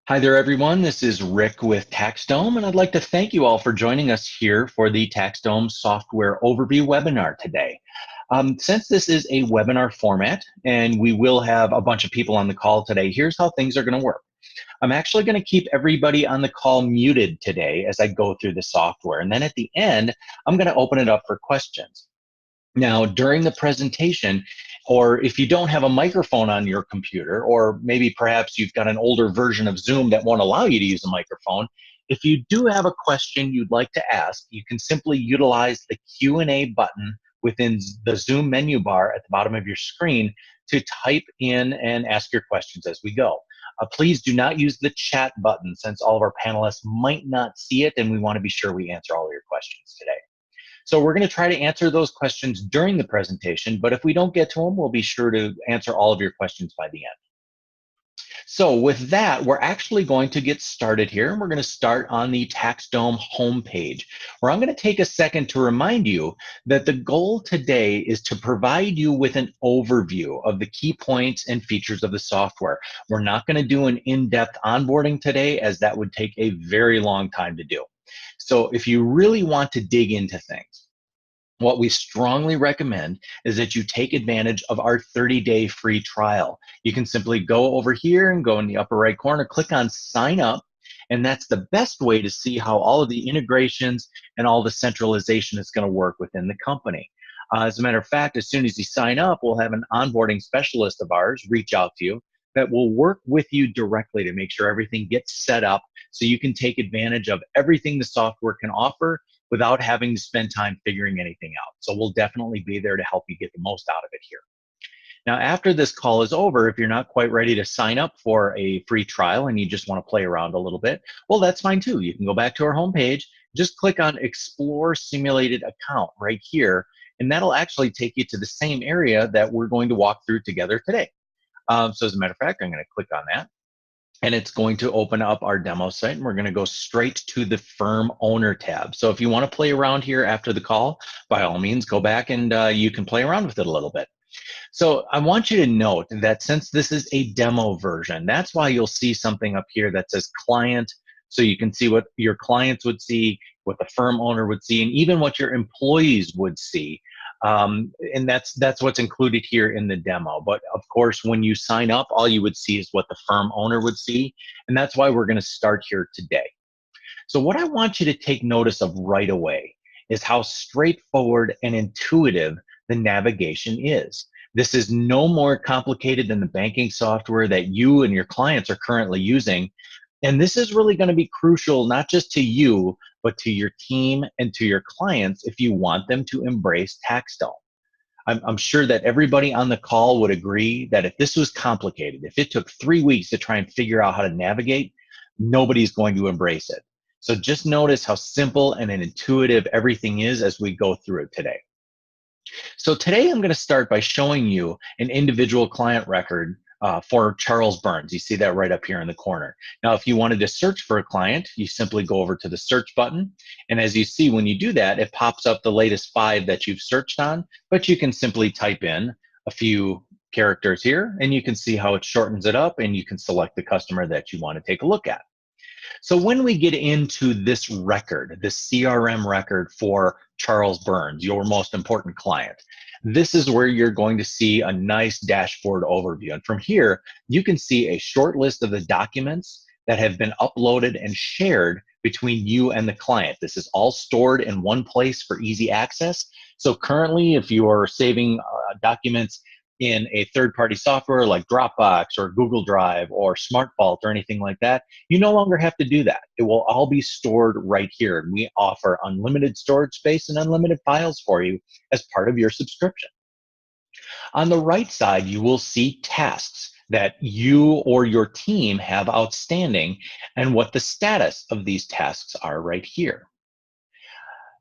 Hi there, everyone. This is Rick with TaxDome, and I'd like to thank you all for joining us here for the TaxDome Software Overview webinar today. Since this is a webinar format, and we will have a bunch of people on the call today, here's how things are going to work. I'm actually going to keep everybody on the call muted today as I go through the software, and then at the end, I'm going to open it up for questions. Now, during the presentation, or if you don't have a microphone on your computer, or maybe perhaps you've got an older version of Zoom that won't allow you to use a microphone, if you do have a question you'd like to ask, you can simply utilize the Q&A button within the Zoom menu bar at the bottom of your screen to type in and ask your questions as we go. Please do not use the chat button since all of our panelists might not see it, and we want to be sure we answer all of your questions today. So we're going to try to answer those questions during the presentation, but if we don't get to them, we'll be sure to answer all of your questions by the end. So with that, we're actually going to get started here, and we're going to start on the TaxDome homepage, where I'm going to take a second to remind you that the goal today is to provide you with an overview of the key points and features of the software. We're not going to do an in-depth onboarding today, as that would take a very long time to do. So if you really want to dig into things, what we strongly recommend is that you take advantage of our 30-day free trial. You can simply go over here and go in the upper right corner, click on sign up, and that's the best way to see how all of the integrations and all the centralization is going to work within the company. As a matter of fact, as soon as you sign up, we'll have an onboarding specialist of ours reach out to you that will work with you directly to make sure everything gets set up so you can take advantage of everything the software can offer without having to spend time figuring anything out. So we'll definitely be there to help you get the most out of it here. Now, after this call is over, if you're not quite ready to sign up for a free trial and you just want to play around a little bit, well, that's fine too. You can go back to our homepage, just click on Explore Simulated Account right here, and that'll actually take you to the same area that we're going to walk through together today. So as a matter of fact, I'm going to click on that, and it's going to open up our demo site, and we're going to go straight to the Firm Owner tab. So if you want to play around here after the call, by all means, go back and you can play around with it a little bit. So I want you to note that since this is a demo version, that's why you'll see something up here that says client, so you can see what your clients would see, what the firm owner would see, and even what your employees would see. And that's what's included here in the demo. But of course, when you sign up, all you would see is what the firm owner would see. And that's why we're going to start here today. So what I want you to take notice of right away is how straightforward and intuitive the navigation is. This is no more complicated than the banking software that you and your clients are currently using. And this is really going to be crucial, not just to you, but to your team and to your clients if you want them to embrace TaxDome. I'm sure that everybody on the call would agree that if this was complicated, if it took 3 weeks to try and figure out how to navigate, nobody's going to embrace it. So just notice how simple and intuitive everything is as we go through it today. So today I'm going to start by showing you an individual client record for Charles Burns. You see that right up here in the corner. Now, if you wanted to search for a client, you simply go over to the search button. And as you see, when you do that, it pops up the latest 5 that you've searched on, but you can simply type in a few characters here and you can see how it shortens it up, and you can select the customer that you want to take a look at. So when we get into this record, this CRM record for Charles Burns, your most important client, this is where you're going to see a nice dashboard overview. And from here, you can see a short list of the documents that have been uploaded and shared between you and the client. This is all stored in one place for easy access. So currently, if you are saving documents in a third-party software like Dropbox or Google Drive or SmartVault or anything like that, you no longer have to do that. It will all be stored right here. And we offer unlimited storage space and unlimited files for you as part of your subscription. On the right side, you will see tasks that you or your team have outstanding and what the status of these tasks are right here.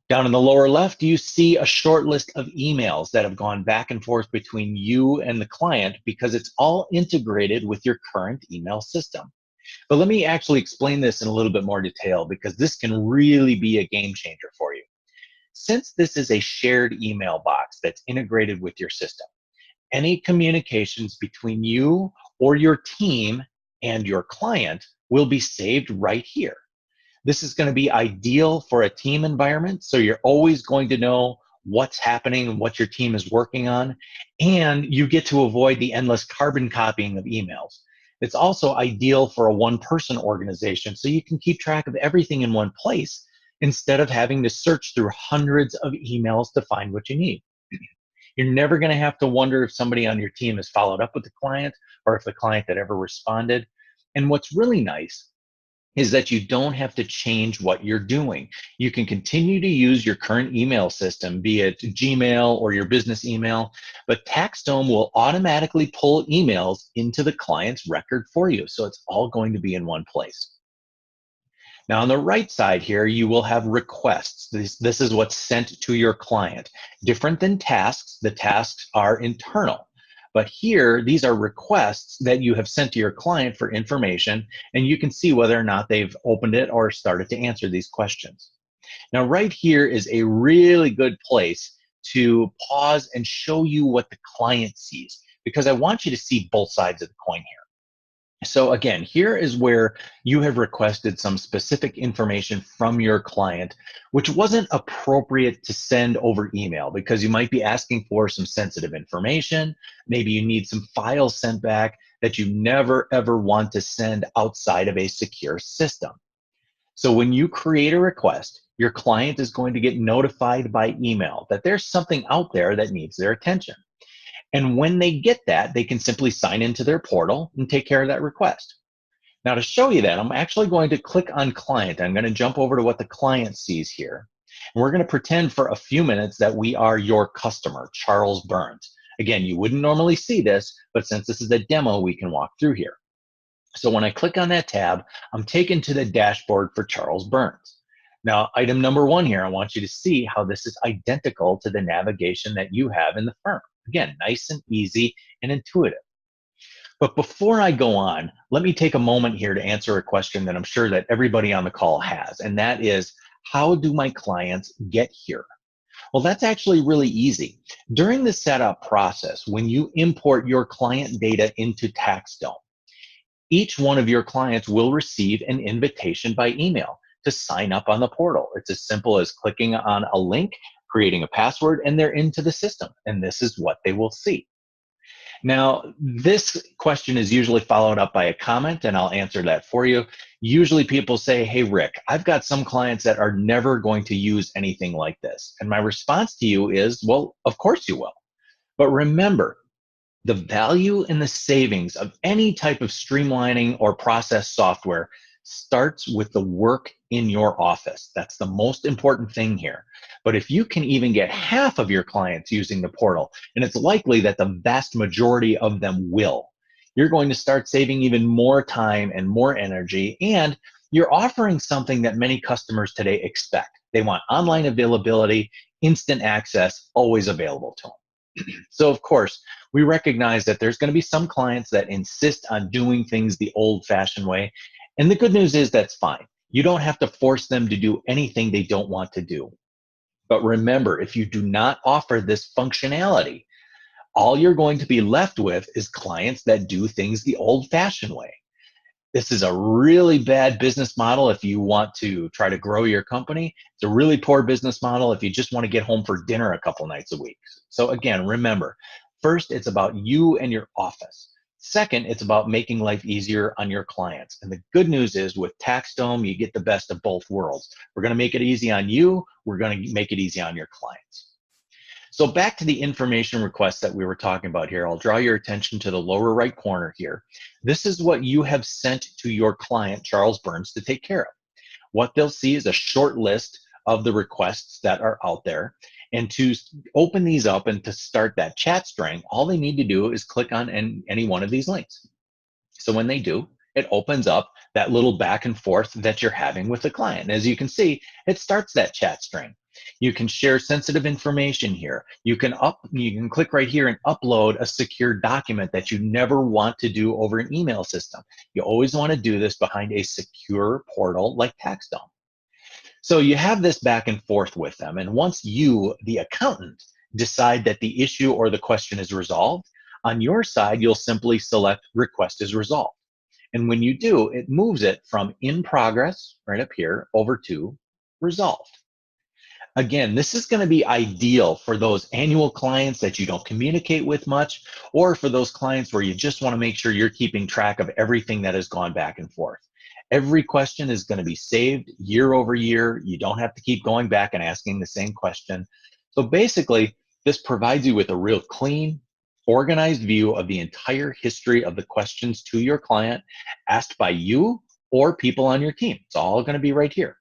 Down in the lower left, you see a short list of emails that have gone back and forth between you and the client because it's all integrated with your current email system. But let me actually explain this in a little bit more detail because this can really be a game changer for you. Since this is a shared email box that's integrated with your system, any communications between you or your team and your client will be saved right here. This is going to be ideal for a team environment, so you're always going to know what's happening and what your team is working on, and you get to avoid the endless carbon copying of emails. It's also ideal for a one-person organization, so you can keep track of everything in one place instead of having to search through hundreds of emails to find what you need. You're never going to have to wonder if somebody on your team has followed up with the client or if the client had ever responded. And what's really nice is that you don't have to change what you're doing. You can continue to use your current email system, be it Gmail or your business email, but TaxDome will automatically pull emails into the client's record for you. So it's all going to be in one place. Now on the right side here, you will have requests. This is what's sent to your client. Different than tasks, the tasks are internal. But here, these are requests that you have sent to your client for information, and you can see whether or not they've opened it or started to answer these questions. Now, right here is a really good place to pause and show you what the client sees, because I want you to see both sides of the coin here. So again, here is where you have requested some specific information from your client, which wasn't appropriate to send over email because you might be asking for some sensitive information. Maybe you need some files sent back that you never ever want to send outside of a secure system. So when you create a request, your client is going to get notified by email that there's something out there that needs their attention. And when they get that, they can simply sign into their portal and take care of that request. Now, to show you that, I'm actually going to click on client. I'm going to jump over to what the client sees here. And we're going to pretend for a few minutes that we are your customer, Charles Burns. Again, you wouldn't normally see this, but since this is a demo, we can walk through here. So when I click on that tab, I'm taken to the dashboard for Charles Burns. Now, item number one here, I want you to see how this is identical to the navigation that you have in the firm. Again, nice and easy and intuitive. But before I go on, let me take a moment here to answer a question that I'm sure that everybody on the call has, and that is, how do my clients get here? Well, that's actually really easy. During the setup process, when you import your client data into TaxDome, each one of your clients will receive an invitation by email to sign up on the portal. It's as simple as clicking on a link, creating a password, and they're into the system. And this is what they will see. Now, this question is usually followed up by a comment, and I'll answer that for you. Usually people say, hey, Rick, I've got some clients that are never going to use anything like this. And my response to you is, well, of course you will. But remember, the value and the savings of any type of streamlining or process software starts with the work in your office. That's the most important thing here. But if you can even get half of your clients using the portal, and it's likely that the vast majority of them will, you're going to start saving even more time and more energy, and you're offering something that many customers today expect. They want online availability, instant access, always available to them. So of course, we recognize that there's going to be some clients that insist on doing things the old-fashioned way. And the good news is that's fine. You don't have to force them to do anything they don't want to do. But remember, if you do not offer this functionality, all you're going to be left with is clients that do things the old-fashioned way. This is a really bad business model if you want to try to grow your company. It's a really poor business model if you just want to get home for dinner a couple nights a week. So again, remember, first, it's about you and your office. Second, it's about making life easier on your clients. And the good news is with TaxDome, you get the best of both worlds. We're going to make it easy on you. We're going to make it easy on your clients. So back to the information requests that we were talking about here, I'll draw your attention to the lower right corner here. This is what you have sent to your client, Charles Burns, to take care of. What they'll see is a short list of the requests that are out there. And to open these up and to start that chat string, all they need to do is click on any one of these links. So when they do, it opens up that little back and forth that you're having with the client. And as you can see, it starts that chat string. You can share sensitive information here. You can click right here and upload a secure document that you never want to do over an email system. You always want to do this behind a secure portal like TaxDome. So you have this back and forth with them. And once you, the accountant, decide that the issue or the question is resolved, on your side, you'll simply select Request is Resolved. And when you do, it moves it from in progress, right up here, over to resolved. Again, this is going to be ideal for those annual clients that you don't communicate with much, or for those clients where you just want to make sure you're keeping track of everything that has gone back and forth. Every question is going to be saved year over year. You don't have to keep going back and asking the same question. So basically, this provides you with a real clean, organized view of the entire history of the questions to your client asked by you or people on your team. It's all going to be right here.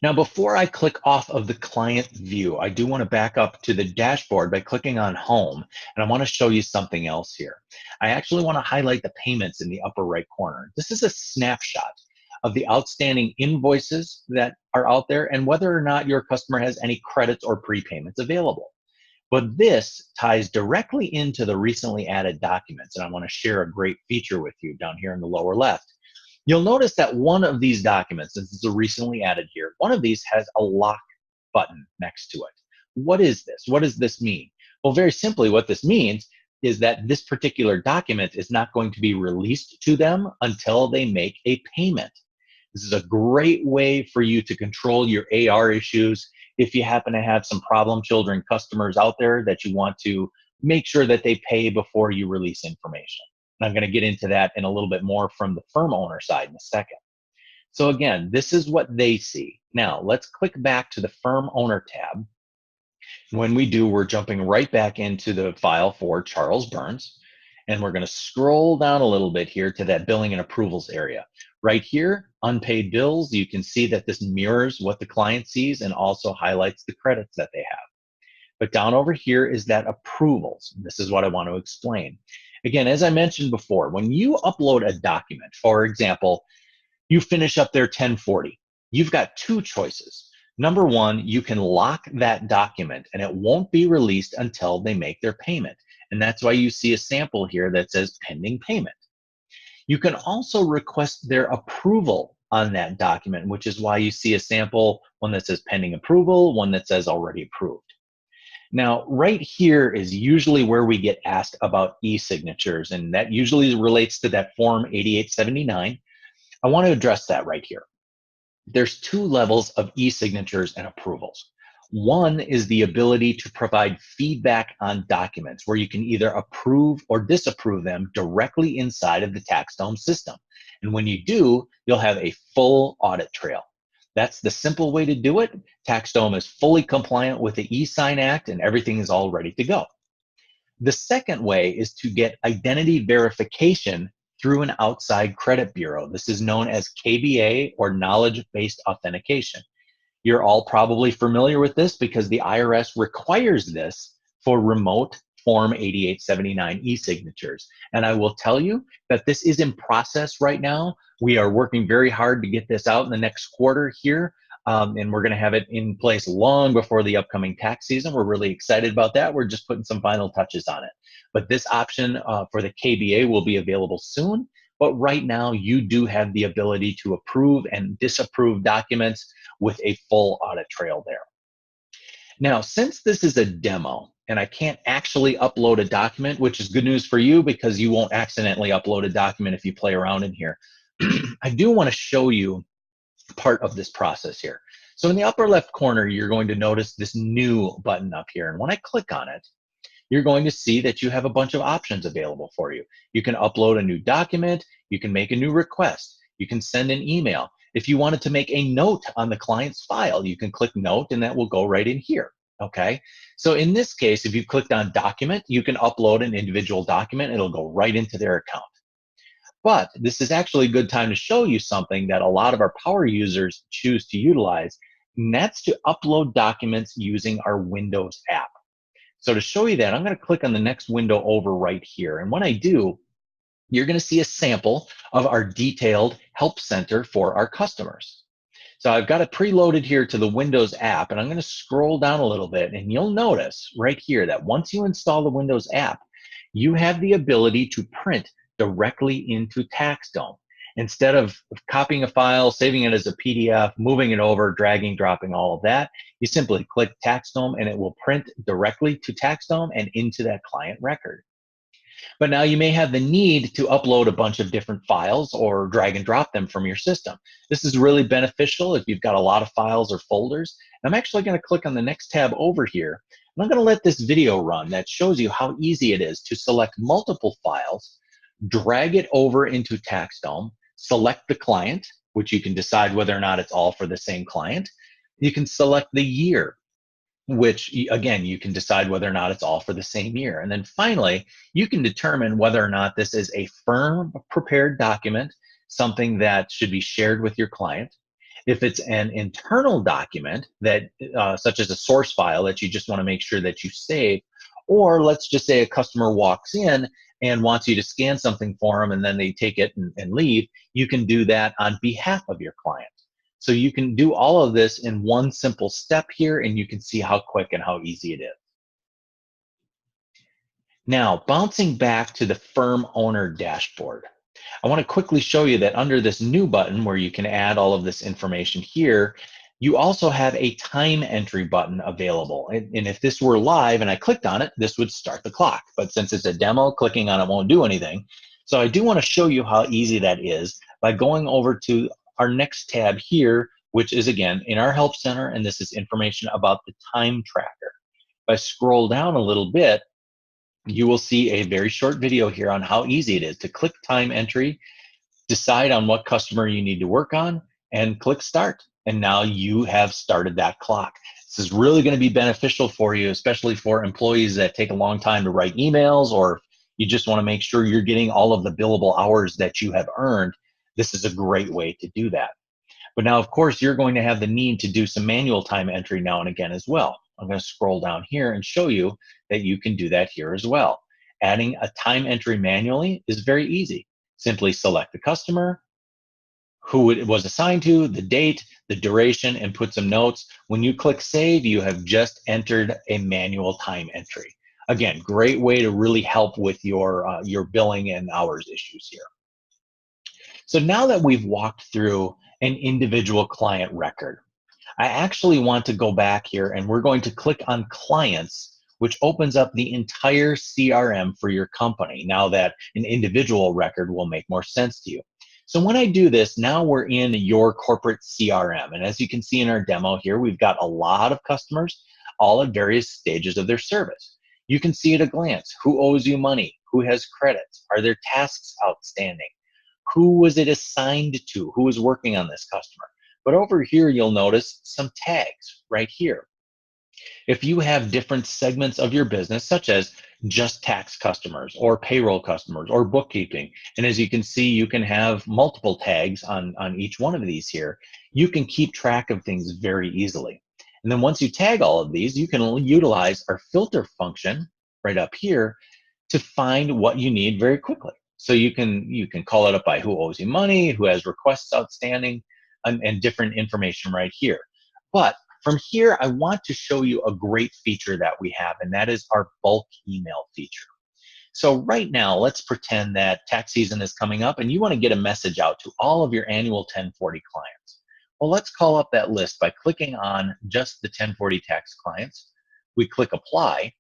Now, before I click off of the client view, I do want to back up to the dashboard by clicking on Home, and I want to show you something else here. I actually want to highlight the payments in the upper right corner. This is a snapshot of the outstanding invoices that are out there and whether or not your customer has any credits or prepayments available. But this ties directly into the recently added documents, and I want to share a great feature with you down here in the lower left. You'll notice that one of these documents, this is a recently added here, one of these has a lock button next to it. What is this? What does this mean? Well, very simply, what this means is that this particular document is not going to be released to them until they make a payment. This is a great way for you to control your AR issues if you happen to have some problem children customers out there that you want to make sure that they pay before you release information. And I'm going to get into that in a little bit more from the firm owner side in a second. So again, this is what they see. Now let's click back to the firm owner tab. When we do, we're jumping right back into the file for Charles Burns. And we're going to scroll down a little bit here to that billing and approvals area. Right here, unpaid bills, you can see that this mirrors what the client sees and also highlights the credits that they have. But down over here is that approvals. This is what I want to explain. Again, as I mentioned before, when you upload a document, for example, you finish up their 1040, you've got two choices. Number one, you can lock that document and it won't be released until they make their payment. And that's why you see a sample here that says pending payment. You can also request their approval on that document, which is why you see a sample, one that says pending approval, one that says already approved. Now, right here is usually where we get asked about e-signatures, and that usually relates to that Form 8879. I want to address that right here. There's two levels of e-signatures and approvals. One is the ability to provide feedback on documents where you can either approve or disapprove them directly inside of the TaxDome system. And when you do, you'll have a full audit trail. That's the simple way to do it. TaxDome is fully compliant with the e-Sign Act and everything is all ready to go. The second way is to get identity verification through an outside credit bureau. This is known as KBA, or knowledge-based authentication. You're all probably familiar with this because the IRS requires this for remote Form 8879 e-signatures. And I will tell you that this is in process right now. We are working very hard to get this out in the next quarter here. And we're going to have it in place long before the upcoming tax season. We're really excited about that. We're just putting some final touches on it. But this option for the KBA will be available soon. But right now, you do have the ability to approve and disapprove documents with a full audit trail there. Now, since this is a demo and I can't actually upload a document, which is good news for you because you won't accidentally upload a document if you play around in here, I do want to show you part of this process here. So in the upper left corner, you're going to notice this new button up here. And when I click on it, you're going to see that you have a bunch of options available for you. You can upload a new document, you can make a new request, you can send an email. If you wanted to make a note on the client's file, you can click note and that will go right in here, okay? So in this case, if you clicked on document, you can upload an individual document, it'll go right into their account. But this is actually a good time to show you something that a lot of our power users choose to utilize, and that's to upload documents using our Windows app. So to show you that, I'm going to click on the next window over right here. And when I do, you're going to see a sample of our detailed help center for our customers. So I've got it preloaded here to the Windows app, and I'm going to scroll down a little bit, and you'll notice right here that once you install the Windows app, you have the ability to print directly into TaxDome. Instead of copying a file, saving it as a PDF, moving it over, dragging, dropping, all of that, you simply click TaxDome and it will print directly to TaxDome and into that client record. But now you may have the need to upload a bunch of different files or drag and drop them from your system. This is really beneficial if you've got a lot of files or folders. I'm actually going to click on the next tab over here, and I'm going to let this video run that shows you how easy it is to select multiple files, drag it over into TaxDome, select the client, which you can decide whether or not it's all for the same client. You can select the year, which again, you can decide whether or not it's all for the same year. And then finally, you can determine whether or not this is a firm prepared document, something that should be shared with your client. If it's an internal document that, such as a source file that you just want to make sure that you save, or let's just say a customer walks in and wants you to scan something for them and then they take it and leave, you can do that on behalf of your client. So you can do all of this in one simple step here, and you can see how quick and how easy it is. Now, bouncing back to the firm owner dashboard, I want to quickly show you that under this new button where you can add all of this information here, you also have a time entry button available. And if this were live and I clicked on it, this would start the clock. But since it's a demo, clicking on it won't do anything. So I do want to show you how easy that is by going over to our next tab here, which is again in our help center, and this is information about the time tracker. If I scroll down a little bit, you will see a very short video here on how easy it is to click time entry, decide on what customer you need to work on, and click start. And now you have started that clock. This is really going to be beneficial for you, especially for employees that take a long time to write emails, or you just want to make sure you're getting all of the billable hours that you have earned. This is a great way to do that. But now, of course, you're going to have the need to do some manual time entry now and again as well. I'm going to scroll down here and show you that you can do that here as well. Adding a time entry manually is very easy. Simply select the customer, who it was assigned to, the date, the duration, and put some notes. When you click save, you have just entered a manual time entry. Again, great way to really help with your billing and hours issues here. So now that we've walked through an individual client record, I actually want to go back here and we're going to click on clients, which opens up the entire CRM for your company. Now that an individual record will make more sense to you. So when I do this, now we're in your corporate CRM. And as you can see in our demo here, we've got a lot of customers, all at various stages of their service. You can see at a glance who owes you money, who has credits, are there tasks outstanding, who was it assigned to, who was working on this customer. But over here, you'll notice some tags right here. If you have different segments of your business, such as just tax customers or payroll customers or bookkeeping, and as you can see, you can have multiple tags on each one of these here, you can keep track of things very easily. And then once you tag all of these, you can utilize our filter function right up here to find what you need very quickly. So you can call it up by who owes you money, who has requests outstanding, and different information right here. But from here, I want to show you a great feature that we have, and that is our bulk email feature. So right now, let's pretend that tax season is coming up and you want to get a message out to all of your annual 1040 clients. Well, let's call up that list by clicking on just the 1040 tax clients. We click apply.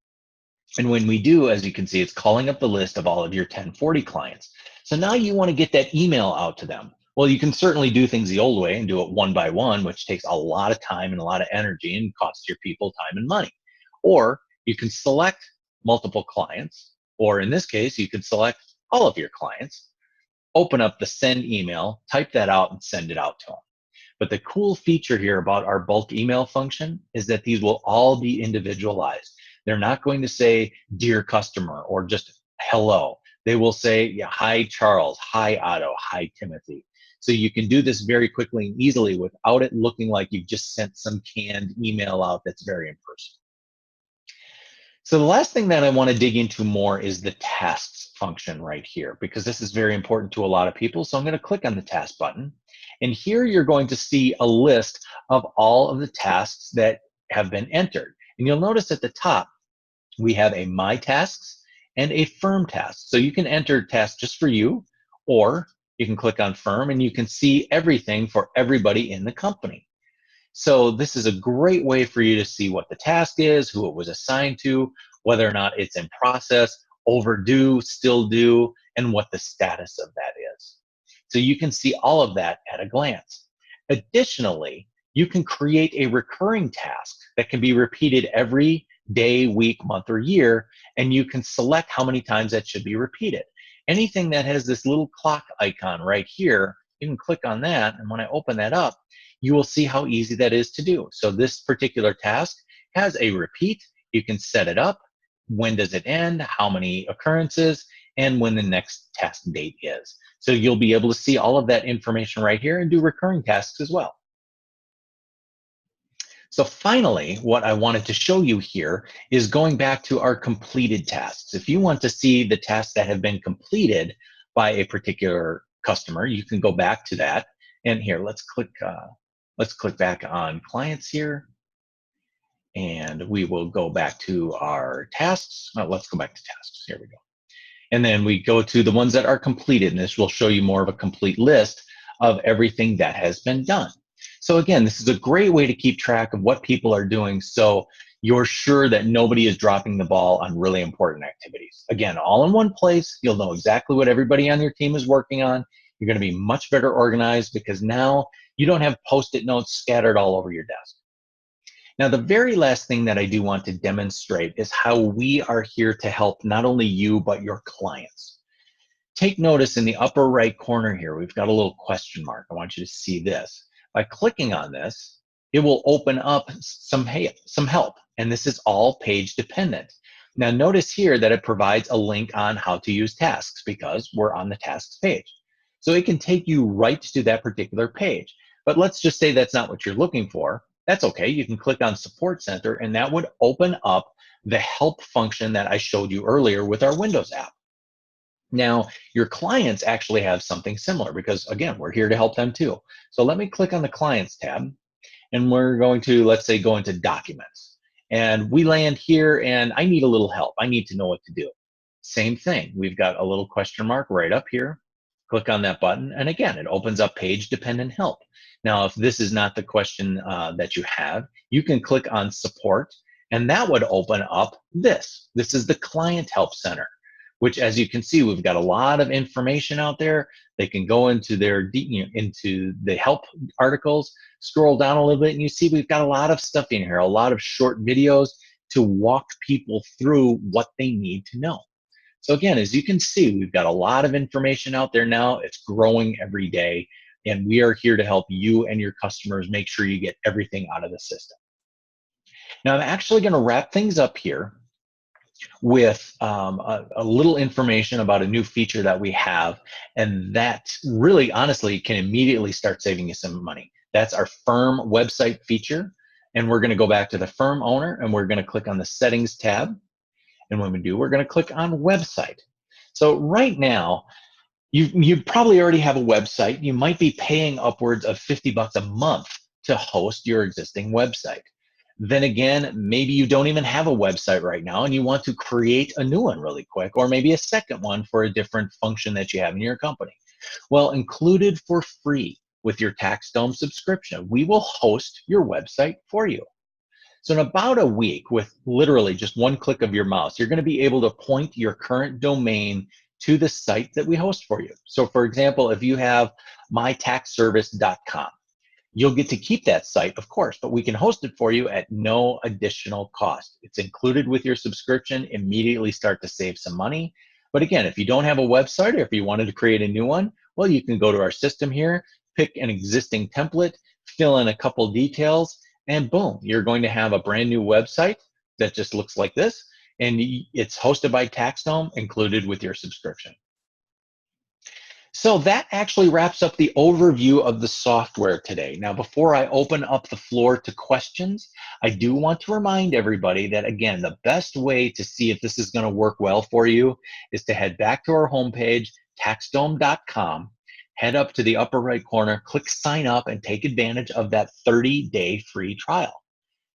And when we do, as you can see, it's calling up the list of all of your 1040 clients. So now you want to get that email out to them. Well, you can certainly do things the old way and do it one by one, which takes a lot of time and a lot of energy and costs your people time and money. Or you can select multiple clients, or in this case, you can select all of your clients, open up the send email, type that out, and send it out to them. But the cool feature here about our bulk email function is that these will all be individualized. They're not going to say, dear customer, or just hello. They will say, yeah, hi, Charles, hi, Otto, hi, Timothy. So you can do this very quickly and easily without it looking like you've just sent some canned email out that's very impersonal. So the last thing that I want to dig into more is the tasks function right here, because this is very important to a lot of people. So I'm going to click on the task button. And here you're going to see a list of all of the tasks that have been entered. And you'll notice at the top, we have a My Tasks and a Firm Task. So you can enter tasks just for you, or you can click on Firm and you can see everything for everybody in the company. So this is a great way for you to see what the task is, who it was assigned to, whether or not it's in process, overdue, still due, and what the status of that is. So you can see all of that at a glance. Additionally, you can create a recurring task that can be repeated every day, week, month, or year, and you can select how many times that should be repeated. Anything that has this little clock icon right here, you can click on that, and when I open that up, you will see how easy that is to do. So this particular task has a repeat. You can set it up. When does it end? How many occurrences? And when the next task date is. So you'll be able to see all of that information right here and do recurring tasks as well. So finally, what I wanted to show you here is going back to our completed tasks. If you want to see the tasks that have been completed by a particular customer, you can go back to that. And here, let's click back on clients here. And we will go back to our tasks. Oh, let's go back to tasks. Here we go. And then we go to the ones that are completed, and this will show you more of a complete list of everything that has been done. So again, this is a great way to keep track of what people are doing so you're sure that nobody is dropping the ball on really important activities. Again, all in one place, you'll know exactly what everybody on your team is working on. You're going to be much better organized because now you don't have Post-it notes scattered all over your desk. Now, the very last thing that I do want to demonstrate is how we are here to help not only you, but your clients. Take notice in the upper right corner here, we've got a little question mark. I want you to see this. By clicking on this, it will open up some help, and this is all page dependent. Now, notice here that it provides a link on how to use tasks because we're on the tasks page. So it can take you right to that particular page. But let's just say that's not what you're looking for. That's okay. You can click on Support Center, and that would open up the help function that I showed you earlier with our Windows app. Now, your clients actually have something similar because, again, we're here to help them too. So let me click on the Clients tab, and we're going to, let's say, go into Documents. And we land here, and I need a little help. I need to know what to do. Same thing. We've got a little question mark right up here. Click on that button, and again, it opens up page-dependent help. Now, if this is not the question that you have, you can click on Support, and that would open up this. This is the Client Help Center, which, as you can see, we've got a lot of information out there. They can go into into the help articles, scroll down a little bit, and you see we've got a lot of stuff in here, a lot of short videos to walk people through what they need to know. So again, as you can see, we've got a lot of information out there now. It's growing every day, and we are here to help you and your customers make sure you get everything out of the system. Now, I'm actually going to wrap things up here with a little information about a new feature that we have, and that really, honestly, can immediately start saving you some money. That's our firm website feature, and we're going to go back to the firm owner, and we're going to click on the Settings tab. And when we do, we're going to click on Website. So right now, you probably already have a website. You might be paying upwards of $50 a month to host your existing website. Then again, maybe you don't even have a website right now and you want to create a new one really quick, or maybe a second one for a different function that you have in your company. Well, included for free with your TaxDome subscription, we will host your website for you. So in about a week, with literally just one click of your mouse, you're going to be able to point your current domain to the site that we host for you. So for example, if you have mytaxservice.com, you'll get to keep that site, of course, but we can host it for you at no additional cost. It's included with your subscription. Immediately start to save some money. But again, if you don't have a website or if you wanted to create a new one, well, you can go to our system here, pick an existing template, fill in a couple details, and boom, you're going to have a brand new website that just looks like this, and it's hosted by TaxDome, included with your subscription. So that actually wraps up the overview of the software today. Now, before I open up the floor to questions, I do want to remind everybody that, again, the best way to see if this is going to work well for you is to head back to our homepage, taxdome.com, head up to the upper right corner, click sign up, and take advantage of that 30-day free trial.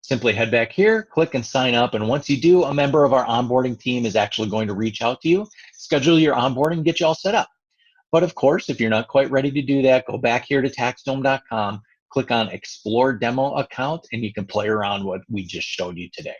Simply head back here, click and sign up, and once you do, a member of our onboarding team is actually going to reach out to you, schedule your onboarding, get you all set up. But of course, if you're not quite ready to do that, go back here to taxdome.com, click on Explore Demo Account, and you can play around what we just showed you today.